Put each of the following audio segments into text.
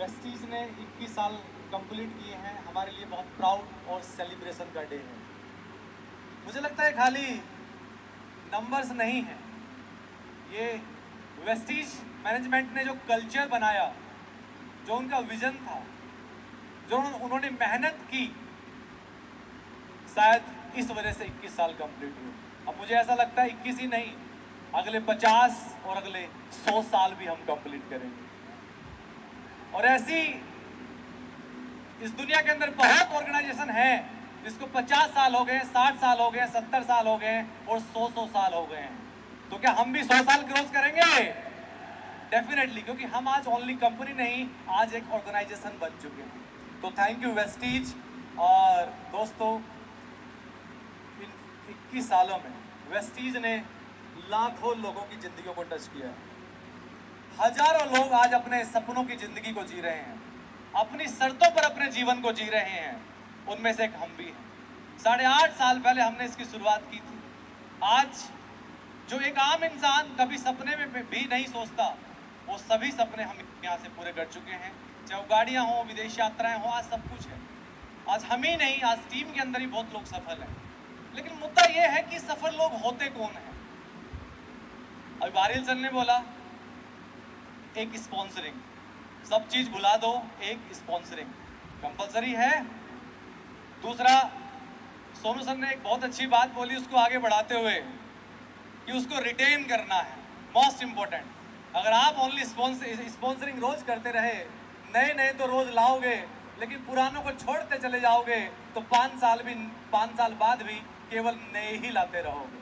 Vestige ने 21 साल complete किए हैं, हमारे लिए बहुत प्राउड और सेलिब्रेशन का डे है। मुझे लगता है खाली नंबर्स नहीं है, ये वेस्टीज मैनेजमेंट ने जो कल्चर बनाया, जो उनका विजन था, जो उन्होंने मेहनत की, शायद इस वजह से 21 साल कंप्लीट हुए। अब मुझे ऐसा लगता है 21 ही नहीं, अगले 50 और अगले 100 साल भी हम कंप्लीट करेंगे। और ऐसी इस दुनिया के अंदर बहुत ऑर्गेनाइजेशन है जिसको 50 साल हो गए, 60 साल हो गए, 70 साल हो गए और 100 साल हो गए हैं। तो क्या हम भी 100 साल क्रॉस करेंगे? डेफिनेटली, क्योंकि हम आज ओनली कंपनी नहीं, आज एक ऑर्गेनाइजेशन बन चुके हैं। तो थैंक यू वेस्टीज। और दोस्तों, इन 21 सालों में वेस्टीज ने लाखों लोगों की जिंदगियों को टच किया है। हजारों लोग आज अपने सपनों की जिंदगी को जी रहे हैं, अपनी शर्तों पर अपने जीवन को जी रहे हैं। उनमें से एक हम भी हैं। 8.5 साल पहले हमने इसकी शुरुआत की थी। आज जो एक आम इंसान कभी सपने में भी नहीं सोचता, वो सभी सपने हम यहाँ से पूरे कर चुके हैं। चाहे वो गाड़ियाँ हों, विदेश यात्राएं हों, आज सब कुछ है। आज हम ही नहीं, आज टीम के अंदर ही बहुत लोग सफल हैं। लेकिन मुद्दा ये है कि सफल लोग होते कौन हैं? अभी बारिल सर ने बोला एक स्पॉन्सरिंग, सब चीज भुला दो, एक स्पॉन्सरिंग कंपलसरी है। दूसरा, सोनू सर ने एक बहुत अच्छी बात बोली उसको आगे बढ़ाते हुए कि उसको रिटेन करना है, मोस्ट इंपॉर्टेंट। अगर आप ओनली स्पॉन्सरिंग रोज करते रहे, नए नए तो रोज लाओगे, लेकिन पुरानों को छोड़ते चले जाओगे, तो 5 साल बाद भी केवल नए ही लाते रहोगे।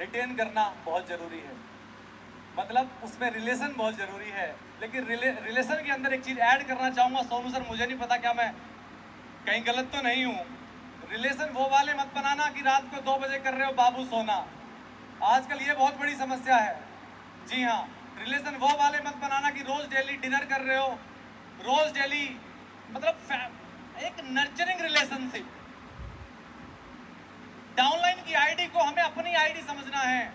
रिटेन करना बहुत जरूरी है, मतलब उसमें रिलेशन बहुत जरूरी है। लेकिन रिलेशन के अंदर एक चीज ऐड करना चाहूंगा सोनू सर, मुझे नहीं पता क्या मैं कहीं गलत तो नहीं हूँ। रिलेशन वो वाले मत बनाना कि रात को 2 बजे कर रहे हो बाबू सोना, आजकल ये बहुत बड़ी समस्या है। जी हाँ, रिलेशन वो वाले मत बनाना कि रोज डेली डिनर कर रहे हो, रोज डेली, मतलब एक नर्चरिंग रिलेशनशिप। डाउनलाइन की आईडी को हमें अपनी आईडी समझना है।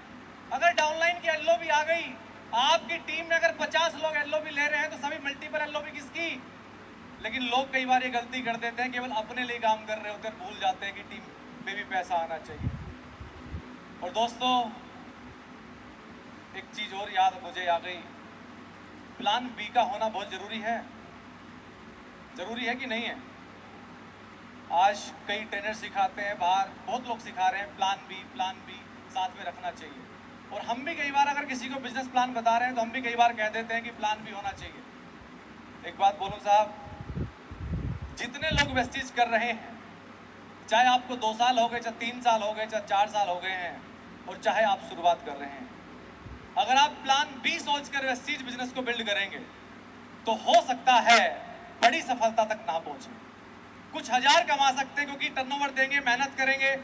अगर डाउनलाइन की एलओबी आ गई, आपकी टीम में अगर 50 लोग एलओबी ले रहे हैं तो सभी मल्टीपल एलओबी किसकी? लेकिन लोग कई बार ये गलती कर देते हैं, केवल अपने लिए काम कर रहे होते हैं, भूल जाते हैं कि टीम में भी पैसा आना चाहिए। और दोस्तों, एक चीज और याद मुझे आ गई, प्लान बी का होना बहुत जरूरी है। जरूरी है कि नहीं है? आज कई ट्रेनर सिखाते हैं, बाहर बहुत लोग सिखा रहे हैं प्लान बी साथ में रखना चाहिए। और हम भी कई बार अगर किसी को बिजनेस प्लान बता रहे हैं तो हम भी कई बार कह देते हैं कि प्लान भी होना चाहिए। एक बात बोलूं साहब, जितने लोग वेस्टीज कर रहे हैं, चाहे आपको 2 साल हो गए, चाहे 3 साल हो गए, चाहे 4 साल हो गए हैं, और चाहे आप शुरुआत कर रहे हैं, अगर आप प्लान बी सोचकर वेस्टीज बिजनेस को बिल्ड करेंगे तो हो सकता है बड़ी सफलता तक ना पहुंचे। कुछ हजार कमा सकते हैं क्योंकि टर्नओवर देंगे, मेहनत करेंगे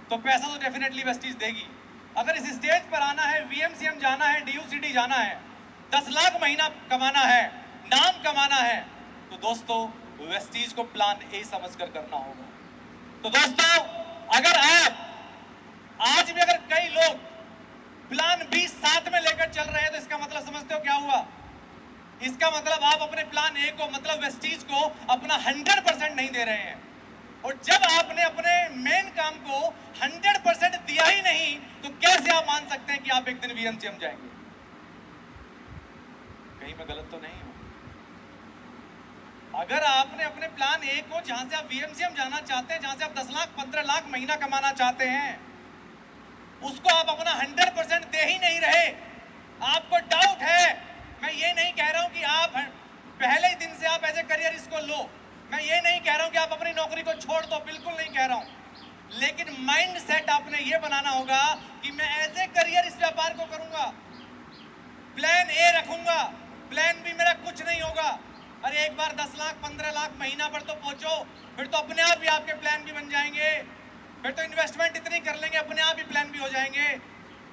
तो पैसा तो डेफिनेटली वेस्टीज देगी। अगर इस स्टेज पर आना है, वीएमसीएम जाना है, डीयूसीडी जाना है, 10 लाख महीना कमाना है, नाम कमाना है, तो दोस्तों वेस्टीज को प्लान ए समझकर करना होगा। तो दोस्तों, अगर आप आज भी अगर कई लोग प्लान बी साथ में लेकर चल रहे हैं तो इसका मतलब समझते हो क्या हुआ? इसका मतलब आप अपने प्लान ए को, मतलब वेस्टीज को अपना 100% नहीं दे रहे हैं। और जब आपने अपने मेन काम को 100% दिया ही नहीं तो कैसे आप मान सकते हैं कि आप एक दिन वीएमसीएम जाएंगे? कहीं मैं गलत तो नहीं हूं? अगर आपने अपने प्लान ए को, जहां से आप वीएमसीएम जाना चाहते हैं, जहां से आप 10 लाख 15 लाख महीना कमाना चाहते हैं, उसको आप अपना 100% दे ही नहीं रहे, आपको डाउट है। मैं ये नहीं कह रहा हूं कि आप पहले ही दिन से आप एज ए करियर इसको लो, मैं ये नहीं कह रहा हूं कि आप अपनी नौकरी को छोड़ दो, बिल्कुल नहीं कह रहा हूं। लेकिन माइंड सेट आपने ये बनाना होगा कि मैं एज ए करियर इस व्यापार को करूंगा, प्लान ए रखूंगा, प्लान बी मेरा कुछ नहीं होगा। अरे एक बार 10 लाख 15 लाख महीना पर तो पहुंचो, फिर तो अपने आप ही आपके प्लान भी बन जाएंगे, फिर तो इन्वेस्टमेंट इतनी कर लेंगे अपने आप ही प्लान भी हो जाएंगे।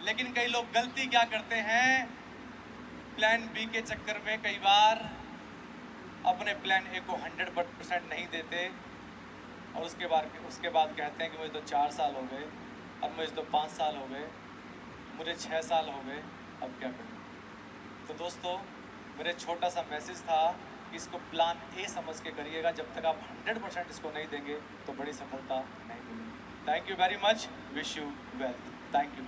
लेकिन कई लोग गलती क्या करते हैं, प्लान बी के चक्कर में कई बार अपने प्लान ए को 100% नहीं देते और उसके बाद कहते हैं कि मुझे तो 4 साल हो गए, अब मुझे तो 5 साल हो गए, मुझे 6 साल हो गए, अब क्या करूं? तो दोस्तों, मेरे छोटा सा मैसेज था इसको प्लान ए समझ के करिएगा। जब तक आप 100% इसको नहीं देंगे तो बड़ी सफलता नहीं मिलेगी। Thank you very much, wish you wealth. Thank you.